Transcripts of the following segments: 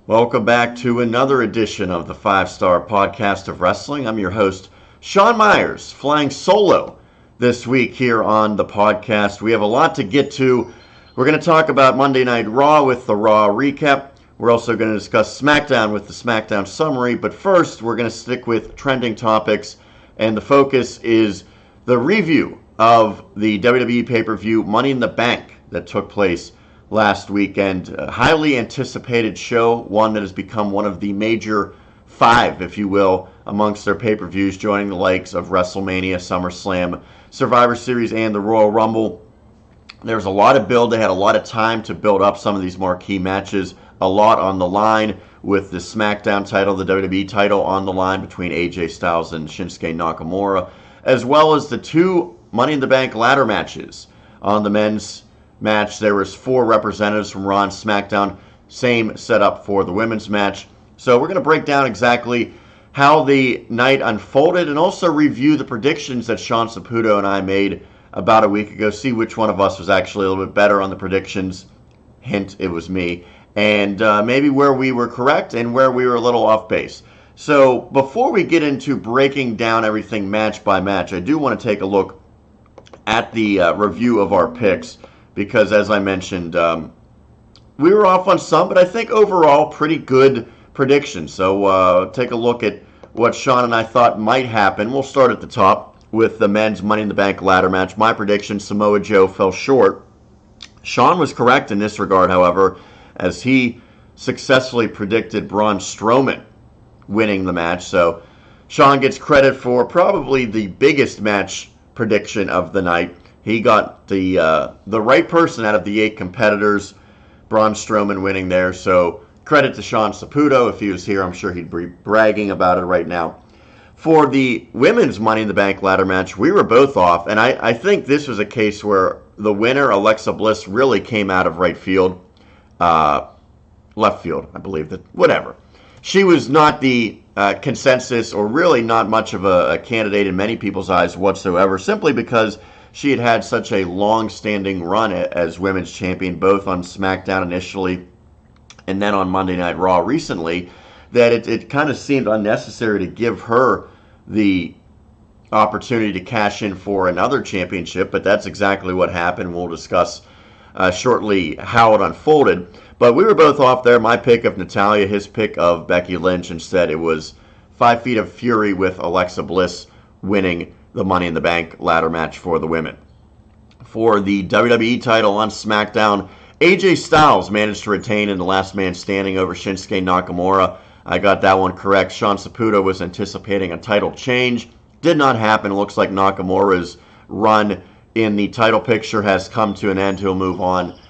Welcome back to another edition of the 5-Star Podcast of Wrestling. I'm your host, Sean Meyers, flying solo this week here on the podcast. We have a lot to get to. We're going to talk about Monday Night Raw with the Raw recap. We're also going to discuss SmackDown with the SmackDown summary. But first, we're going to stick with trending topics. And the focus is the review of the WWE pay-per-view Money in the Bank that took place last weekend. A highly anticipated show, one that has become one of the major five, if you will, amongst their pay-per-views, joining the likes of WrestleMania, SummerSlam, Survivor Series, and the Royal Rumble. There's a lot of build. They had a lot of time to build up some of these marquee matches. A lot on the line with the SmackDown title, the WWE title on the line between AJ Styles and Shinsuke Nakamura, as well as the two Money in the Bank ladder matches. On the men's match, there was 4 representatives from Raw and SmackDown. Same setup for the women's match. So we're going to break down exactly how the night unfolded and also review the predictions that Sean Saputo and I made about a week ago. See which one of us was actually a little bit better on the predictions. Hint, it was me. And maybe where we were correct and where we were a little off base. So before we get into breaking down everything match by match, I do want to take a look at the review of our picks. Because, as I mentioned, we were off on some, but I think overall pretty good predictions. So take a look at what Sean and I thought might happen. We'll start at the top with the men's Money in the Bank ladder match. My prediction, Samoa Joe fell short. Sean was correct in this regard, however, as he successfully predicted Braun Strowman winning the match. So Sean gets credit for probably the biggest match prediction of the night. He got the right person out of the 8 competitors, Braun Strowman winning there. So credit to Sean Saputo. If he was here, I'm sure he'd be bragging about it right now. For the women's Money in the Bank ladder match, we were both off. And I think this was a case where the winner, Alexa Bliss, really came out of right field. Left field, I believe. That whatever. She was not the consensus or really not much of a candidate in many people's eyes whatsoever, simply because she had had such a long-standing run as women's champion, both on SmackDown initially and then on Monday Night Raw recently, that it kind of seemed unnecessary to give her the opportunity to cash in for another championship, but that's exactly what happened. We'll discuss shortly how it unfolded. But we were both off there. My pick of Natalya, his pick of Becky Lynch. Instead, it was 5 Feet of Fury with Alexa Bliss winning the Money in the Bank ladder match for the women. For the WWE title on SmackDown, AJ Styles managed to retain in the last man standing over Shinsuke Nakamura. I got that one correct. Sean Saputo was anticipating a title change. Did not happen. It looks like Nakamura's run in the title picture has come to an end. He'll move on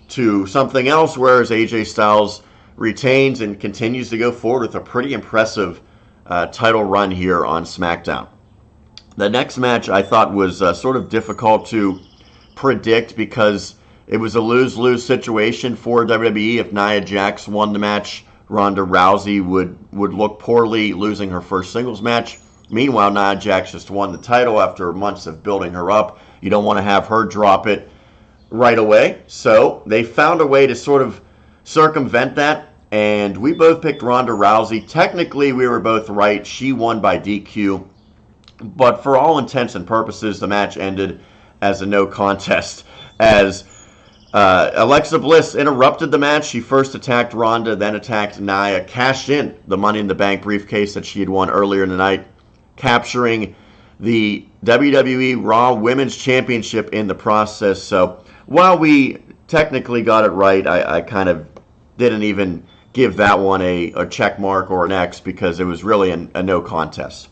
to something else, whereas AJ Styles retains and continues to go forward with a pretty impressive title run here on SmackDown. The next match I thought was sort of difficult to predict because it was a lose-lose situation for WWE. If Nia Jax won the match, Ronda Rousey would look poorly, losing her first singles match. Meanwhile, Nia Jax just won the title after months of building her up. You don't want to have her drop it right away. So they found a way to sort of circumvent that, and we both picked Ronda Rousey. Technically, we were both right. She won by DQ. But for all intents and purposes, the match ended as a no contest, as Alexa Bliss interrupted the match. She first attacked Ronda, then attacked Nia, cashed in the Money in the Bank briefcase that she had won earlier in the night, capturing the WWE Raw Women's Championship in the process. So while we technically got it right, I kind of didn't even give that one a check mark or an X because it was really a no contest.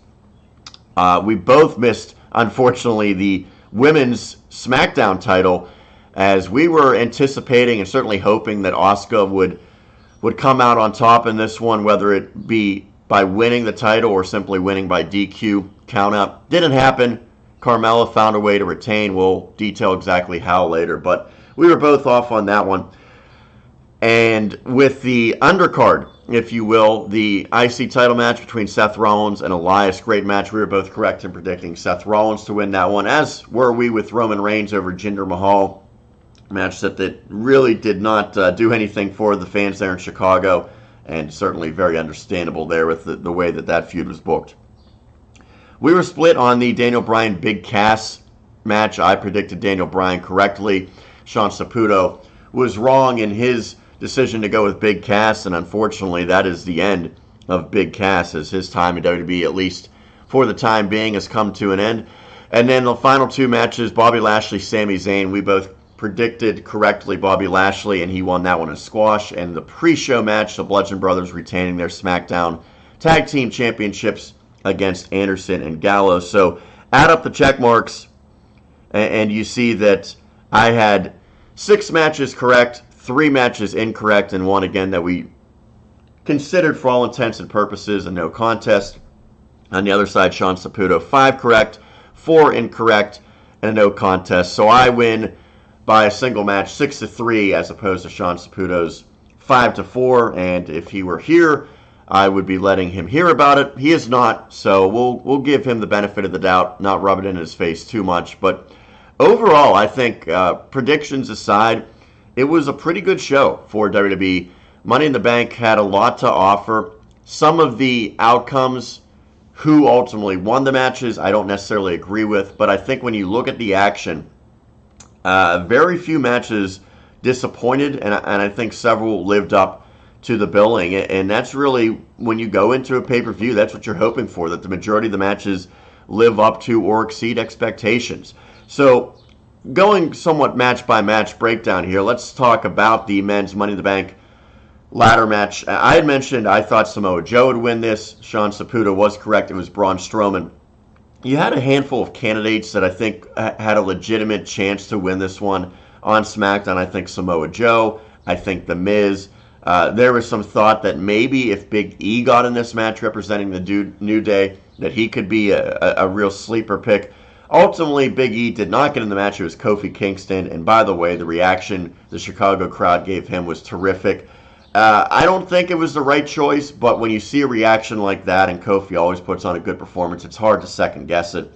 We both missed, unfortunately, the women's SmackDown title, as we were anticipating and certainly hoping that Asuka would come out on top in this one, whether it be by winning the title or simply winning by DQ count-out. Didn't happen. Carmella found a way to retain. We'll detail exactly how later, but we were both off on that one. And with the undercard, if you will, the IC title match between Seth Rollins and Elias, great match. We were both correct in predicting Seth Rollins to win that one, as were we with Roman Reigns over Jinder Mahal. Match that really did not do anything for the fans there in Chicago. and certainly very understandable there with the way that feud was booked. We were split on the Daniel Bryan Big Cass match. I predicted Daniel Bryan correctly. Sean Saputo was wrong in his decision to go with Big Cass, and unfortunately that is the end of Big Cass, as his time in WWE, at least for the time being, has come to an end. And then the final two matches, Bobby Lashley, Sami Zayn, we both predicted correctly Bobby Lashley, and he won that one in squash. And the pre-show match, the Bludgeon Brothers retaining their SmackDown Tag Team Championships against Anderson and Gallows. So add up the check marks, and you see that I had 6 matches correct, 3 matches incorrect, and one again that we considered for all intents and purposes a no contest. On the other side, Sean Saputo, 5 correct, 4 incorrect, and a no contest. So I win by a single match, 6-3, as opposed to Sean Saputo's 5-4. And if he were here, I would be letting him hear about it. He is not, so we'll give him the benefit of the doubt, not rub it in his face too much. But overall, I think, predictions aside, it was a pretty good show for WWE. Money in the Bank had a lot to offer. Some of the outcomes, who ultimately won the matches, I don't necessarily agree with, but I think when you look at the action, very few matches disappointed, and I think several lived up to the billing, and that's really, when you go into a pay-per-view, that's what you're hoping for, that the majority of the matches live up to or exceed expectations. So going somewhat match-by-match breakdown here, let's talk about the men's Money in the Bank ladder match. I had mentioned I thought Samoa Joe would win this. Sean Saputo was correct. It was Braun Strowman. You had a handful of candidates that I think had a legitimate chance to win this one on SmackDown. I think Samoa Joe. I think The Miz. There was some thought that maybe if Big E got in this match representing the New Day, that he could be a real sleeper pick. Ultimately, Big E did not get in the match. It was Kofi Kingston. And by the way, the reaction the Chicago crowd gave him was terrific. I don't think it was the right choice, but when you see a reaction like that, and Kofi always puts on a good performance, it's hard to second guess it.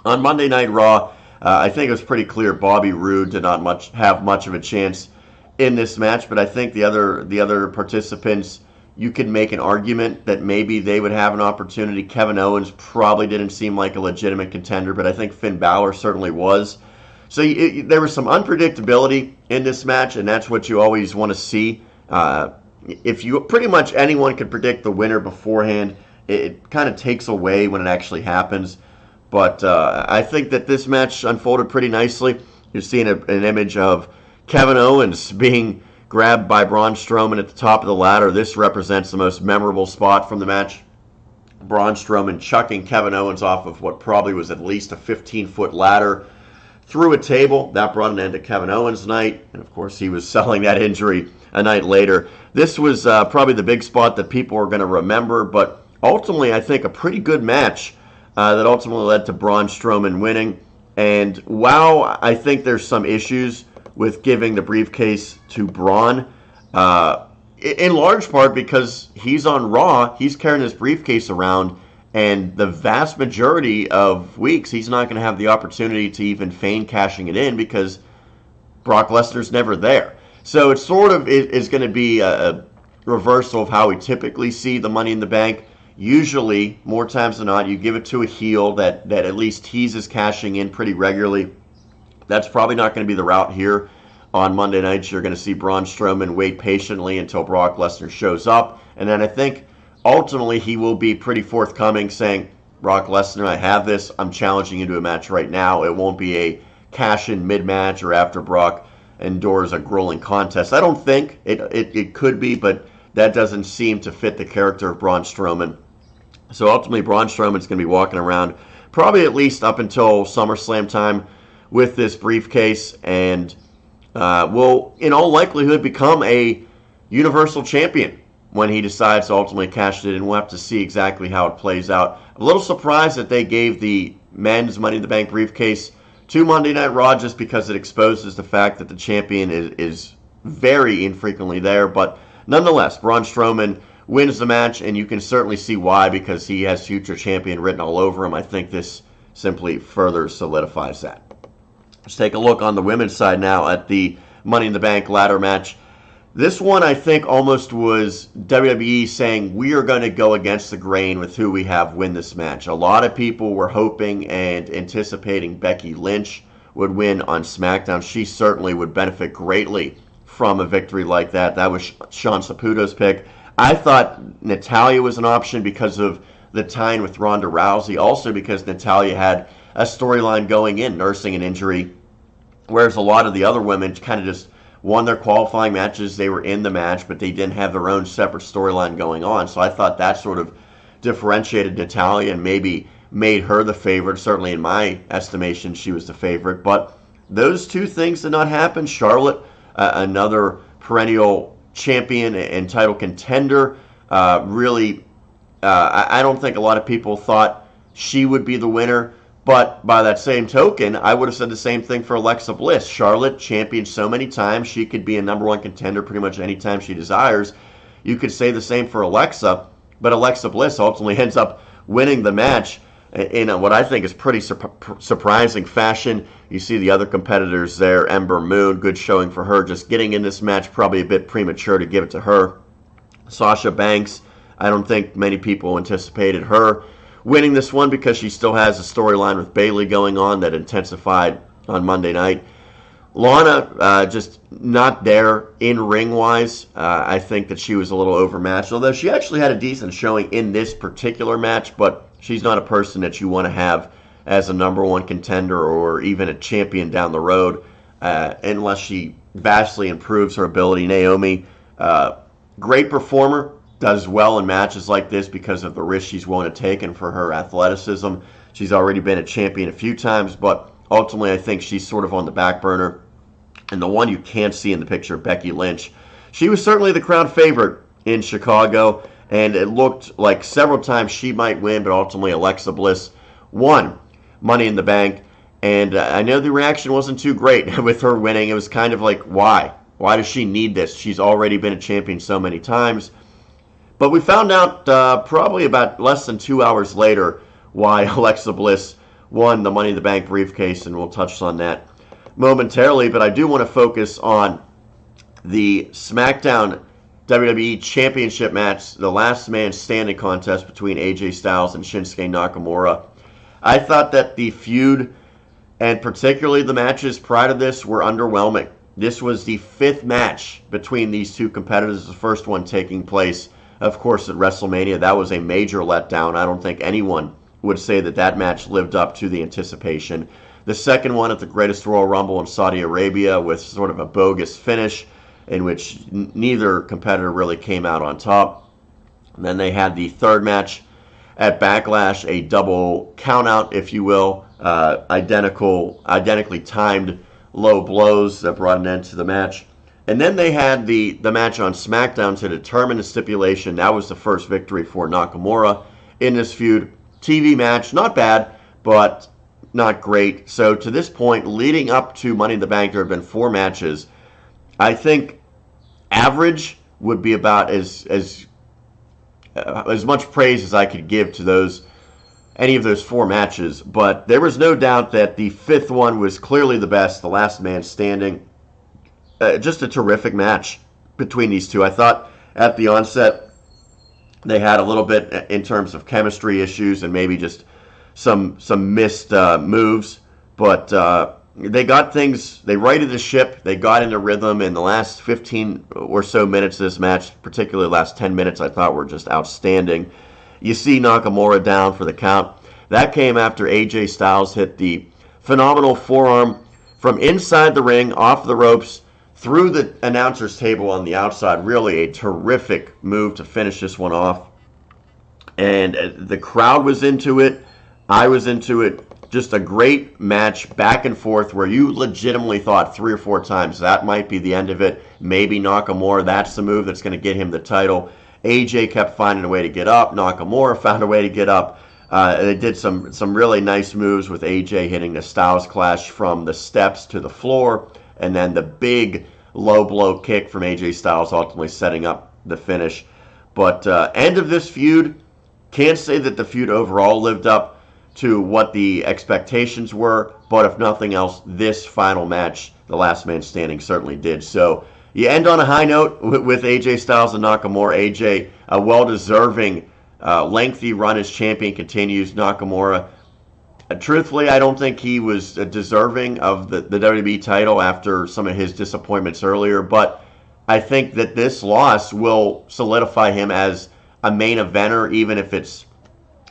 On Monday Night Raw, I think it was pretty clear Bobby Roode did not have much of a chance in this match, but I think the other participants, you could make an argument that maybe they would have an opportunity. Kevin Owens probably didn't seem like a legitimate contender, but I think Finn Balor certainly was. So there was some unpredictability in this match, and that's what you always want to see. If you pretty much anyone could predict the winner beforehand, it kind of takes away when it actually happens. But I think that this match unfolded pretty nicely. You're seeing an image of Kevin Owens being grabbed by Braun Strowman at the top of the ladder. This represents the most memorable spot from the match. Braun Strowman chucking Kevin Owens off of what probably was at least a 15-foot ladder through a table. That brought an end to Kevin Owens' night, and of course he was selling that injury a night later. This was probably the big spot that people are going to remember, but ultimately I think a pretty good match that ultimately led to Braun Strowman winning. And while I think there's some issues with giving the briefcase to Braun, in large part because he's on Raw, he's carrying this briefcase around, and the vast majority of weeks he's not going to have the opportunity to even feign cashing it in because Brock Lesnar's never there. So it sort of is going to be a reversal of how we typically see the Money in the Bank. Usually, more times than not, you give it to a heel that at least teases cashing in pretty regularly. That's probably not going to be the route here on Monday nights. You're going to see Braun Strowman wait patiently until Brock Lesnar shows up. And then I think ultimately he will be pretty forthcoming saying, Brock Lesnar, I have this. I'm challenging you to a match right now. It won't be a cash-in mid-match or after Brock endures a grueling contest. I don't think it could be, but that doesn't seem to fit the character of Braun Strowman. So ultimately, Braun Strowman's going to be walking around probably at least up until SummerSlam time with this briefcase, and will, in all likelihood, become a Universal Champion when he decides to ultimately cash it in. We'll have to see exactly how it plays out. I'm a little surprised that they gave the men's Money in the Bank briefcase to Monday Night Raw just because it exposes the fact that the champion is very infrequently there. But nonetheless, Braun Strowman wins the match, and you can certainly see why, because he has future champion written all over him. I think this simply further solidifies that. Let's take a look on the women's side now at the Money in the Bank ladder match. This one, I think, almost was WWE saying, we are going to go against the grain with who we have win this match. A lot of people were hoping and anticipating Becky Lynch would win on SmackDown. She certainly would benefit greatly from a victory like that. That was Sean Saputo's pick. I thought Natalya was an option because of the tie-in with Ronda Rousey. Also because Natalya had a storyline going in, nursing an injury, whereas a lot of the other women kind of just won their qualifying matches. They were in the match, but they didn't have their own separate storyline going on. So I thought that sort of differentiated Natalya and maybe made her the favorite. Certainly in my estimation, she was the favorite. But those two things did not happen. Charlotte, another perennial champion and title contender, really, I don't think a lot of people thought she would be the winner. But by that same token, I would have said the same thing for Alexa Bliss. Charlotte, championed so many times, she could be a number one contender pretty much any time she desires. You could say the same for Alexa, but Alexa Bliss ultimately ends up winning the match in what I think is pretty surprising fashion. You see the other competitors there, Ember Moon, good showing for her. Just getting in this match, probably a bit premature to give it to her. Sasha Banks, I don't think many people anticipated her winning this one because she still has a storyline with Bayley going on that intensified on Monday night. Lana, just not there in ring-wise. I think that she was a little overmatched, although she actually had a decent showing in this particular match, but she's not a person that you want to have as a number one contender or even a champion down the road unless she vastly improves her ability. Naomi, great performer, does well in matches like this because of the risk she's willing to take and for her athleticism. She's already been a champion a few times, but ultimately I think she's sort of on the back burner. And the one you can't see in the picture, Becky Lynch, she was certainly the crowd favorite in Chicago, and it looked like several times she might win, but ultimately Alexa Bliss won Money in the Bank. And I know the reaction wasn't too great with her winning. It was kind of like, why? Why does she need this? She's already been a champion so many times. But we found out probably about less than 2 hours later why Alexa Bliss won the Money in the Bank briefcase, and we'll touch on that momentarily. But I do want to focus on the SmackDown WWE Championship match, the last man standing contest between AJ Styles and Shinsuke Nakamura. I thought that the feud, and particularly the matches prior to this, were underwhelming. This was the fifth match between these two competitors, the first one taking place, of course, at WrestleMania. That was a major letdown. I don't think anyone would say that that match lived up to the anticipation. The second one at the Greatest Royal Rumble in Saudi Arabia with sort of a bogus finish in which neither competitor really came out on top. And then they had the third match at Backlash, a double countout, if you will, identically timed low blows that brought an end to the match. And then they had the match on SmackDown to determine the stipulation. That was the first victory for Nakamura in this feud. TV match, not bad, but not great. So to this point, leading up to Money in the Bank, there have been 4 matches. I think average would be about as much praise as I could give to any of those 4 matches. But there was no doubt that the 5th one was clearly the best, the last man standing. Just a terrific match between these two. I thought at the onset they had a little bit in terms of chemistry issues and maybe just some missed moves, but they got things, they righted the ship, they got into rhythm in the last 15 or so minutes of this match, particularly the last 10 minutes I thought were just outstanding. You see Nakamura down for the count. That came after AJ Styles hit the phenomenal forearm from inside the ring, off the ropes, through the announcer's table on the outside. Really a terrific move to finish this one off. And the crowd was into it. I was into it. Just a great match, back and forth, where you legitimately thought 3 or 4 times that might be the end of it. Maybe Nakamura, that's the move that's going to get him the title. AJ kept finding a way to get up. Nakamura found a way to get up. They did some really nice moves with AJ hitting the Styles Clash from the steps to the floor. And then the big low blow kick from AJ Styles ultimately setting up the finish. But end of this feud, can't say that the feud overall lived up to what the expectations were, but if nothing else, this final match, the last man standing, certainly did. So you end on a high note with AJ Styles and Nakamura. AJ, a well-deserving lengthy run as champion continues. Nakamura, truthfully, I don't think he was deserving of the WWE title after some of his disappointments earlier, but I think that this loss will solidify him as a main eventer, even if it's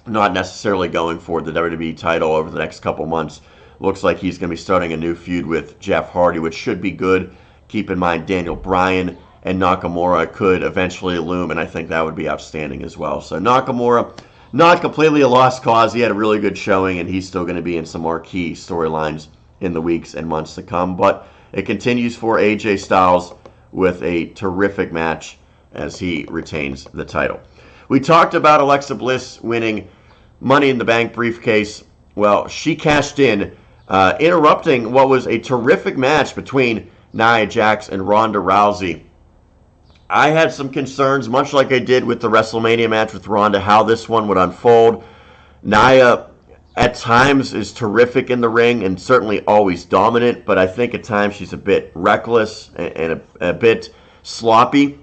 not necessarily going for the WWE title over the next couple months. Looks like he's going to be starting a new feud with Jeff Hardy, which should be good. Keep in mind Daniel Bryan and Nakamura could eventually loom, and I think that would be outstanding as well. So Nakamura, not completely a lost cause. He had a really good showing, and he's still going to be in some marquee storylines in the weeks and months to come. But it continues for AJ Styles with a terrific match as he retains the title. We talked about Alexa Bliss winning Money in the Bank briefcase. Well, she cashed in, interrupting what was a terrific match between Nia Jax and Ronda Rousey. I had some concerns, much like I did with the WrestleMania match with Ronda, how this one would unfold. Nia, at times, is terrific in the ring and certainly always dominant, but I think at times she's a bit reckless and a bit sloppy.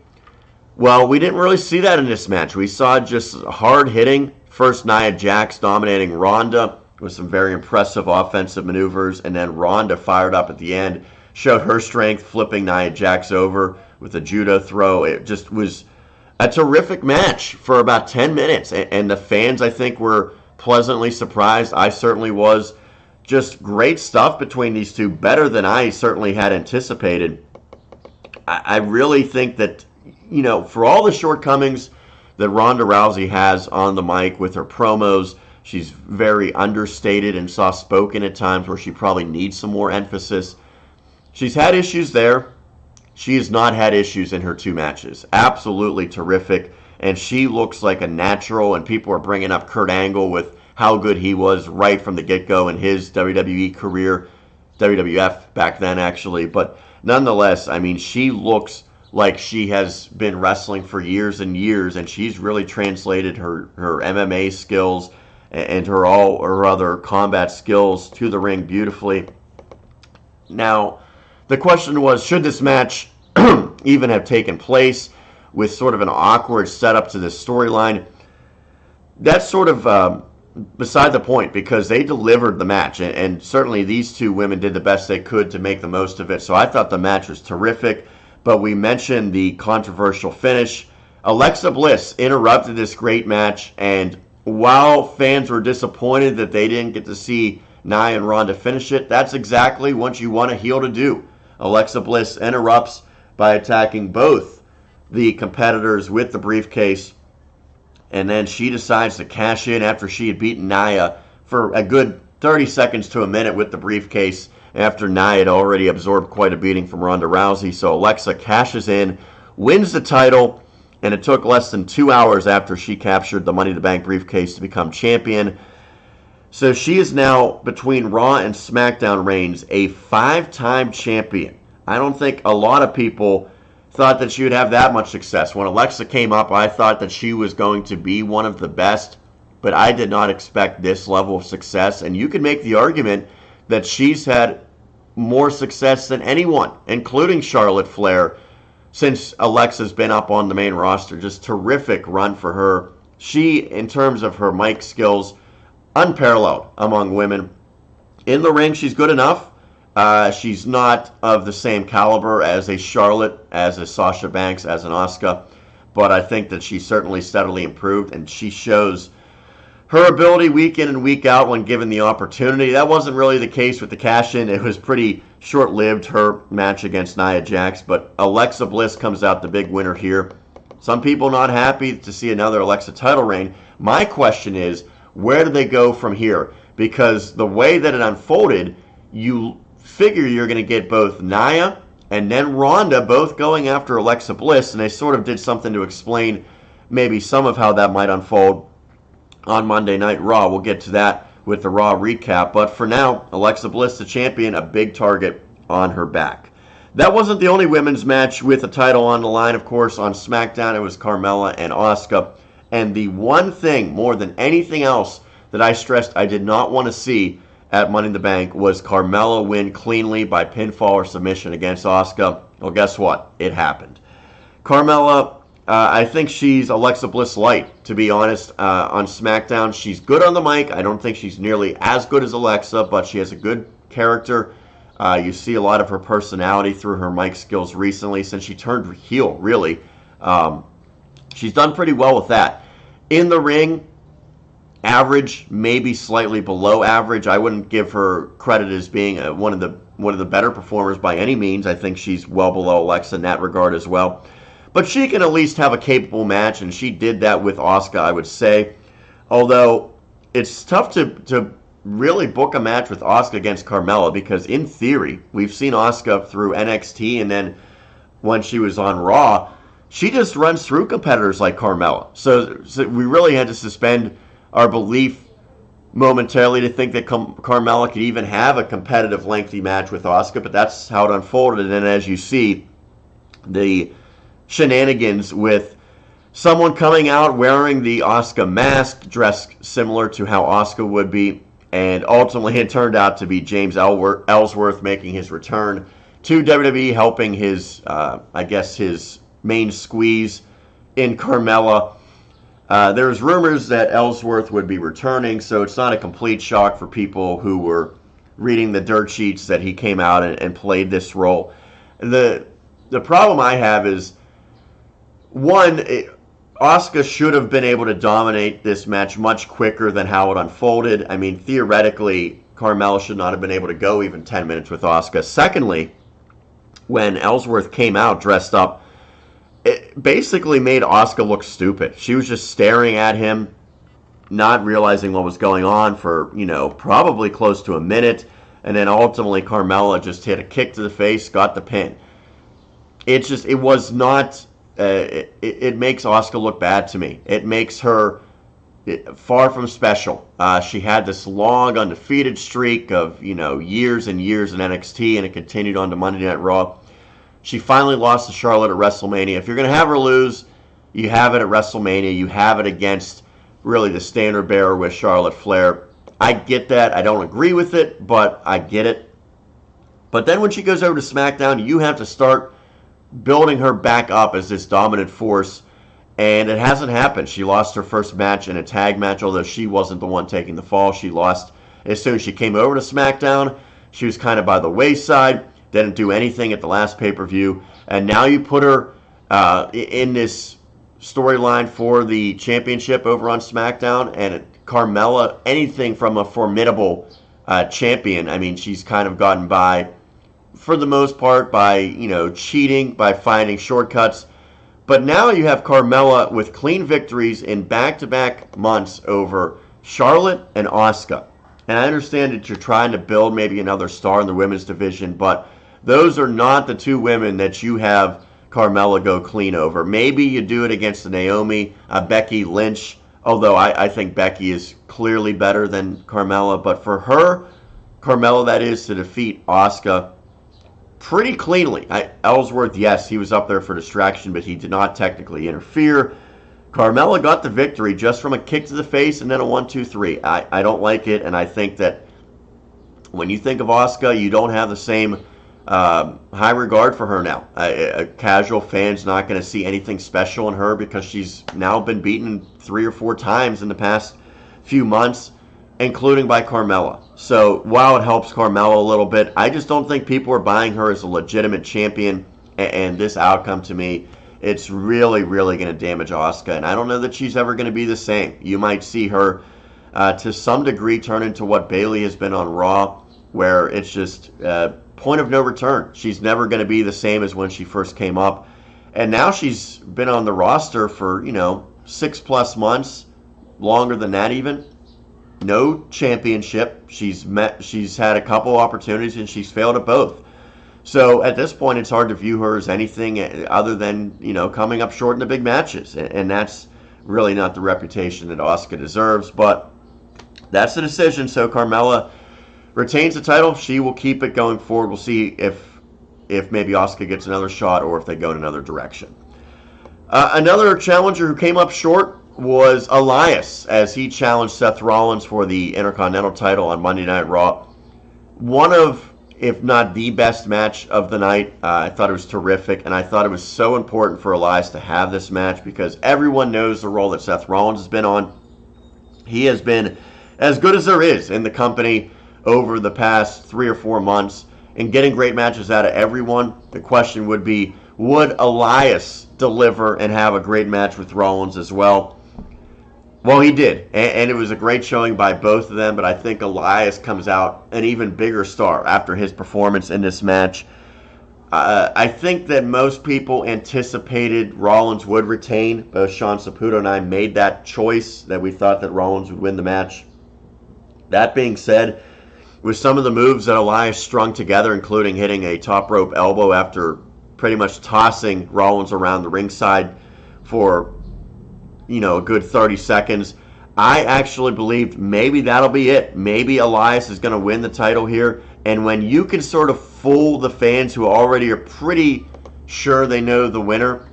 Well, we didn't really see that in this match. We saw just hard hitting. First, Nia Jax dominating Ronda with some very impressive offensive maneuvers, and then Ronda fired up at the end, showed her strength, flipping Nia Jax over with a judo throw. It just was a terrific match for about 10 minutes, and the fans, I think, were pleasantly surprised. I certainly was. Just great stuff between these two, better than I certainly had anticipated. I really think that, you know, for all the shortcomings that Ronda Rousey has on the mic with her promos, she's very understated and soft-spoken at times where she probably needs some more emphasis. She's had issues there. She has not had issues in her two matches. Absolutely terrific. And she looks like a natural, and people are bringing up Kurt Angle with how good he was right from the get-go in his WWE career, WWF back then actually. But nonetheless, I mean, she looks like she has been wrestling for years and years, and she's really translated her MMA skills and her other combat skills to the ring beautifully. Now, the question was, should this match even have taken place with sort of an awkward setup to this storyline? That's sort of beside the point, because they delivered the match, and certainly these two women did the best they could to make the most of it. So I thought the match was terrific, but we mentioned the controversial finish. Alexa Bliss interrupted this great match, and while fans were disappointed that they didn't get to see Nia and Ronda finish it, that's exactly what you want a heel to do. Alexa Bliss interrupts by attacking both the competitors with the briefcase, and then she decides to cash in after she had beaten Nia for a good 30 seconds to a minute with the briefcase after Nia had already absorbed quite a beating from Ronda Rousey. So Alexa cashes in, wins the title, and it took less than 2 hours after she captured the Money in the Bank briefcase to become champion. So she is now, between Raw and SmackDown reigns, a 5-time champion. I don't think a lot of people thought that she would have that much success. When Alexa came up, I thought that she was going to be one of the best, but I did not expect this level of success. And you could make the argument that she's had more success than anyone, including Charlotte Flair, since Alexa's been up on the main roster. Just terrific run for her. She, in terms of her mic skills, unparalleled among women. In the ring, she's good enough. She's not of the same caliber as a Charlotte, as a Sasha Banks, as an Asuka, but I think that she's certainly steadily improved, and she shows her ability week in and week out when given the opportunity. That wasn't really the case with the cash-in. It was pretty short-lived, her match against Nia Jax, but Alexa Bliss comes out the big winner here. Some people not happy to see another Alexa title reign. My question is, where do they go from here? Because the way that it unfolded, you figure you're going to get both Nia and then Ronda both going after Alexa Bliss, and they sort of did something to explain maybe some of how that might unfold on Monday Night Raw. We'll get to that with the Raw recap, but for now, Alexa Bliss, the champion, a big target on her back. That wasn't the only women's match with a title on the line, of course. On SmackDown, it was Carmella and Asuka, and the one thing more than anything else that I stressed I did not want to see at Money in the Bank was Carmella win cleanly by pinfall or submission against Asuka. Well, guess what? It happened. Carmella, I think she's Alexa Bliss light, to be honest. On SmackDown, she's good on the mic. I don't think she's nearly as good as Alexa, but she has a good character. You see a lot of her personality through her mic skills recently since she turned heel, really. She's done pretty well with that. In the ring, average, maybe slightly below average. I wouldn't give her credit as being one of the better performers by any means. I think she's well below Alexa in that regard as well. But she can at least have a capable match, and she did that with Asuka, I would say. Although it's tough to really book a match with Asuka against Carmella, because in theory, we've seen Asuka through NXT, and then when she was on Raw, she just runs through competitors like Carmella. So we really had to suspend our belief momentarily to think that Carmella could even have a competitive, lengthy match with Asuka, but that's how it unfolded. And then as you see, the shenanigans with someone coming out wearing the Asuka mask, dressed similar to how Asuka would be, and ultimately it turned out to be James Ellsworth making his return to WWE, helping his, his main squeeze in Carmella. There's rumors that Ellsworth would be returning, so it's not a complete shock for people who were reading the dirt sheets that he came out and played this role. The problem I have is, one, Asuka should have been able to dominate this match much quicker than how it unfolded. I mean, theoretically, Carmella should not have been able to go even 10 minutes with Asuka. Secondly, when Ellsworth came out dressed up, it basically made Asuka look stupid. She was just staring at him, not realizing what was going on for, probably close to a minute. And then ultimately Carmella just hit a kick to the face, got the pin. It was not, it makes Asuka look bad to me. It makes her far from special. She had this long undefeated streak of, years and years in NXT, and it continued on to Monday Night Raw. She finally lost to Charlotte at WrestleMania. If you're going to have her lose, you have it at WrestleMania. You have it against really the standard bearer with Charlotte Flair. I get that. I don't agree with it, but I get it. But then when she goes over to SmackDown, you have to start building her back up as this dominant force, and it hasn't happened. She lost her first match in a tag match, although she wasn't the one taking the fall. She lost as soon as she came over to SmackDown. She was kind of by the wayside. Didn't do anything at the last pay-per-view. And now you put her in this storyline for the championship over on SmackDown. And Carmella, anything from a formidable champion. I mean, she's kind of gotten by, for the most part, by, cheating, by finding shortcuts. But now you have Carmella with clean victories in back-to-back months over Charlotte and Asuka. And I understand that you're trying to build maybe another star in the women's division, but those are not the two women that you have Carmella go clean over. Maybe you do it against Naomi, Becky Lynch, although I think Becky is clearly better than Carmella. But for her, Carmella, that is, to defeat Asuka pretty cleanly. Ellsworth, yes, he was up there for distraction, but he did not technically interfere. Carmella got the victory just from a kick to the face and then a 1-2-3. I don't like it, and I think that when you think of Asuka, you don't have the same high regard for her now. A casual fan's not going to see anything special in her because she's now been beaten 3 or 4 times in the past few months, including by Carmella. So while it helps Carmella a little bit, I just don't think people are buying her as a legitimate champion, and this outcome to me, it's really, really going to damage Asuka, and I don't know that she's ever going to be the same. You might see her, to some degree, turn into what Bayley has been on Raw, where it's just point of no return. She's never going to be the same as when she first came up, and now she's been on the roster for 6+ months, longer than that even. No championship. She's had a couple opportunities and she's failed at both. So at this point, it's hard to view her as anything other than, coming up short in the big matches. And that's really not the reputation that Asuka deserves. But that's the decision. So Carmella retains the title. She will keep it going forward. We'll see if maybe Asuka gets another shot or if they go in another direction. Another challenger who came up short was Elias, as he challenged Seth Rollins for the Intercontinental title on Monday Night Raw. if not the best match of the night. I thought it was terrific, and I thought it was so important for Elias to have this match because everyone knows the role that Seth Rollins has been on. He has been as good as there is in the company over the past 3 or 4 months and getting great matches out of everyone. The question would be, would Elias deliver and have a great match with Rollins as well? Well, he did, and it was a great showing by both of them, but I think Elias comes out an even bigger star after his performance in this match. I think that most people anticipated Rollins would retain. Both Sean Saputo and I made that choice, that we thought that Rollins would win the match. That being said, with some of the moves that Elias strung together, including hitting a top rope elbow after pretty much tossing Rollins around the ringside for, a good 30 seconds, I actually believed maybe that'll be it. Maybe Elias is going to win the title here. And when you can sort of fool the fans who already are pretty sure they know the winner,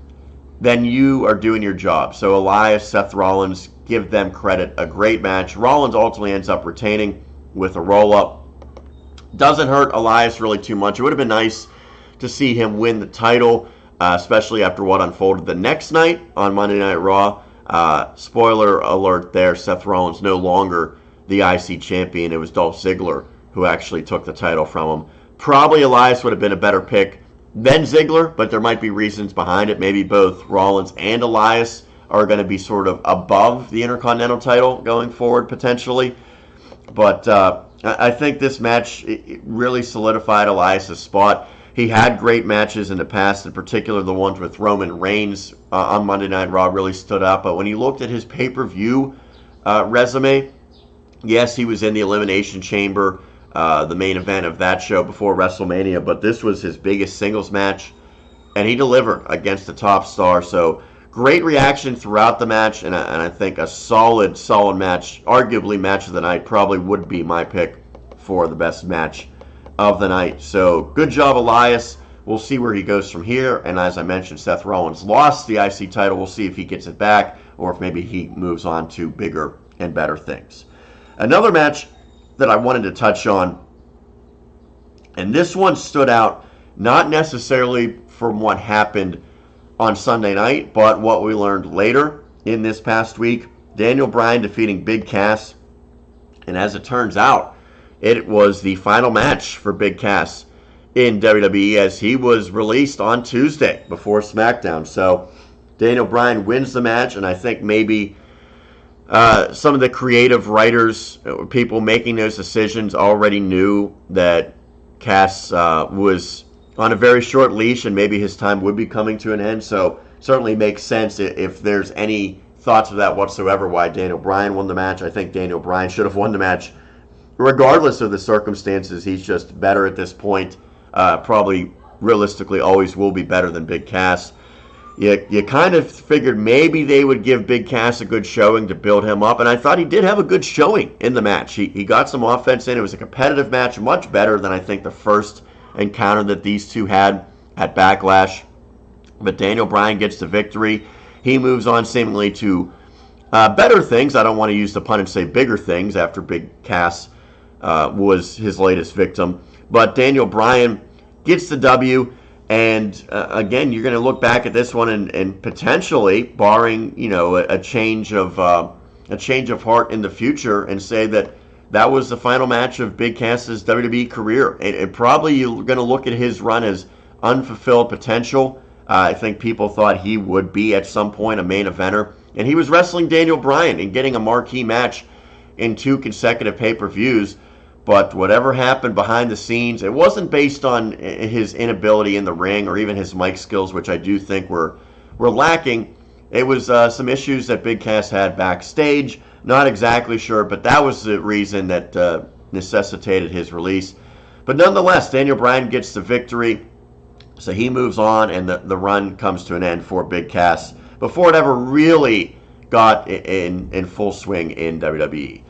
then you are doing your job. So Elias, Seth Rollins, give them credit. A great match. Rollins ultimately ends up retaining with a roll-up. Doesn't hurt Elias really too much. It would have been nice to see him win the title, especially after what unfolded the next night on Monday Night Raw. Spoiler alert there, Seth Rollins no longer the IC champion. It was Dolph Ziggler who actually took the title from him. Probably Elias would have been a better pick than Ziggler, but there might be reasons behind it. Maybe both Rollins and Elias are going to be sort of above the Intercontinental title going forward, potentially. But I think this match it really solidified Elias' spot. He had great matches in the past, in particular the ones with Roman Reigns on Monday Night Raw really stood out. But when you looked at his pay-per-view resume, yes, he was in the Elimination Chamber, the main event of that show before WrestleMania, but this was his biggest singles match, and he delivered against the top star. So great reaction throughout the match, and I think a solid match, arguably match of the night, probably would be my pick for the best match of the night. So good job, Elias. We'll see where he goes from here. And as I mentioned, Seth Rollins lost the IC title. We'll see if he gets it back or if maybe he moves on to bigger and better things. Another match that I wanted to touch on, and this one stood out not necessarily from what happened on Sunday night, but what we learned later in this past week. Daniel Bryan defeating Big Cass, and as it turns out, it was the final match for Big Cass in WWE as he was released on Tuesday before SmackDown. So Daniel Bryan wins the match, and I think maybe some of the creative writers, people making those decisions, already knew that Cass was on a very short leash and maybe his time would be coming to an end. So certainly makes sense if there's any thoughts of that whatsoever why Daniel Bryan won the match. I think Daniel Bryan should have won the match regardless of the circumstances. He's just better at this point. Probably realistically always will be better than Big Cass. You kind of figured maybe they would give Big Cass a good showing to build him up, and I thought he did have a good showing in the match. He got some offense in. It was a competitive match, much better than I think the first encounter that these two had at Backlash. But Daniel Bryan gets the victory. He moves on seemingly to better things. I don't want to use the pun and say bigger things after Big Cass was his latest victim. But Daniel Bryan gets the W. And again, you're going to look back at this one and potentially, barring a change of heart in the future, and say that was the final match of Big Cass's WWE career. And probably you're going to look at his run as unfulfilled potential. I think people thought he would be at some point a main eventer, and he was wrestling Daniel Bryan and getting a marquee match in 2 consecutive pay-per-views. But whatever happened behind the scenes, it wasn't based on his inability in the ring or even his mic skills, which I do think were lacking. It was some issues that Big Cass had backstage. Not exactly sure, but that was the reason that necessitated his release. But nonetheless, Daniel Bryan gets the victory. So he moves on, and the run comes to an end for Big Cass before it ever really got in full swing in WWE.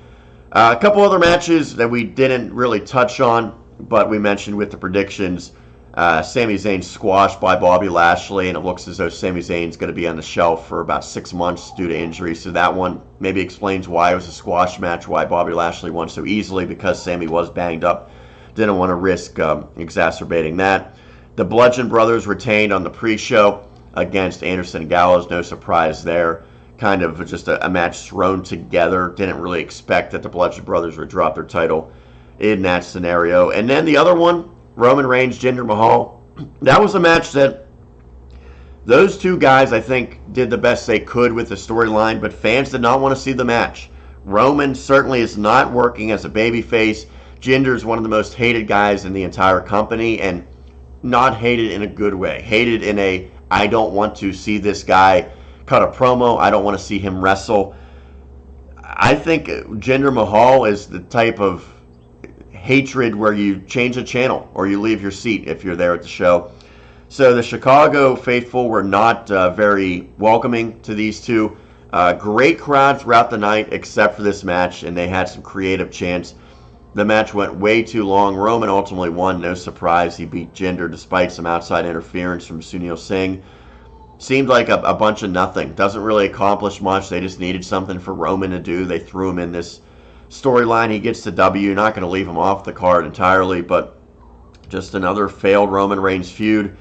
A couple other matches that we didn't really touch on, but we mentioned with the predictions. Sami Zayn squashed by Bobby Lashley, and it looks as though Sami Zayn's going to be on the shelf for about 6 months due to injury. So that one maybe explains why it was a squash match, why Bobby Lashley won so easily, because Sami was banged up didn't want to risk exacerbating that. The Bludgeon Brothers retained on the pre-show against Anderson and Gallows. No surprise there. Kind of just a match thrown together. Didn't really expect that the Bludgeon Brothers would drop their title in that scenario. And then the other one, Roman Reigns, Jinder Mahal. That was a match that those two guys, I think, did the best they could with the storyline, but fans did not want to see the match. Roman certainly is not working as a babyface. Jinder is one of the most hated guys in the entire company, and not hated in a good way. Hated in a, I don't want to see this guy cut a promo. I don't want to see him wrestle. I think Jinder Mahal is the type of hatred where you change the channel or you leave your seat if you're there at the show. So the Chicago faithful were not very welcoming to these two. Great crowd throughout the night except for this match, and they had some creative chants. The match went way too long. Roman ultimately won. No surprise. He beat Jinder despite some outside interference from Sunil Singh. Seemed like a bunch of nothing. Doesn't really accomplish much. They just needed something for Roman to do. They threw him in this storyline. He gets the W. Not going to leave him off the card entirely, but just another failed Roman Reigns feud.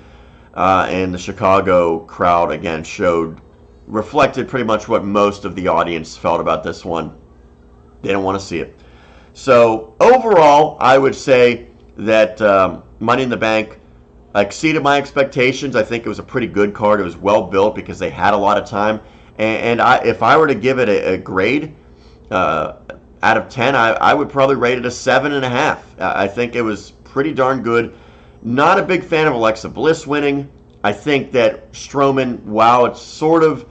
And the Chicago crowd, again, reflected pretty much what most of the audience felt about this one. They didn't want to see it. So overall, I would say that Money in the Bank exceeded my expectations. I think it was a pretty good card. It was well built because they had a lot of time. And if I were to give it a grade out of 10, I would probably rate it a 7.5. I think it was pretty darn good. Not a big fan of Alexa Bliss winning. I think that Strowman, while it sort of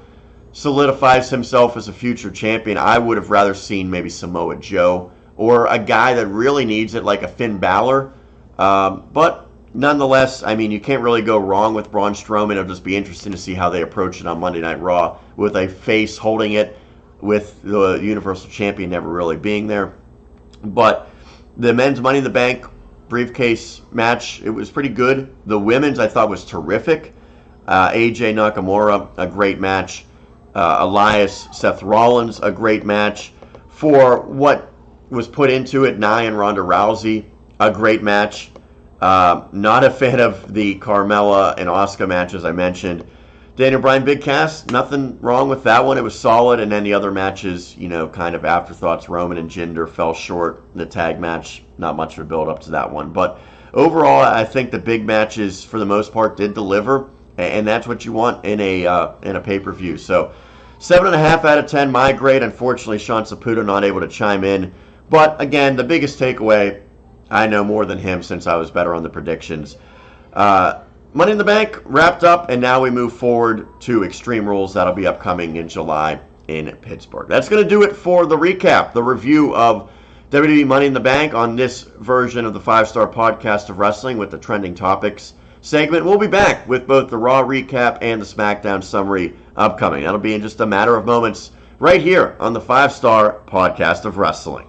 solidifies himself as a future champion, I would have rather seen maybe Samoa Joe or a guy that really needs it like a Finn Balor. But nonetheless, I mean, you can't really go wrong with Braun Strowman. It'll just be interesting to see how they approach it on Monday Night Raw with a face holding it, with the Universal Champion never really being there. But the men's Money in the Bank briefcase match, it was pretty good. The women's I thought was terrific. AJ Nakamura, a great match. Elias, Seth Rollins, a great match. For what was put into it, Nia and Ronda Rousey, a great match. Not a fan of the Carmella and Asuka match, as I mentioned. Daniel Bryan, Big Cass, nothing wrong with that one. It was solid. And then the other matches, kind of afterthoughts. Roman and Jinder fell short. The tag match, not much of a build up to that one. But overall, I think the big matches, for the most part, did deliver. And that's what you want in a pay-per-view. So 7.5 out of 10, my grade. Unfortunately, Sean Saputo not able to chime in. But again, the biggest takeaway, I know more than him since I was better on the predictions. Money in the Bank wrapped up, and now we move forward to Extreme Rules. That'll be upcoming in July in Pittsburgh. That's going to do it for the recap, the review of WWE Money in the Bank on this version of the 5-Star Podcast of Wrestling with the Trending Topics segment. We'll be back with both the Raw recap and the SmackDown summary upcoming. That'll be in just a matter of moments right here on the 5-Star Podcast of Wrestling.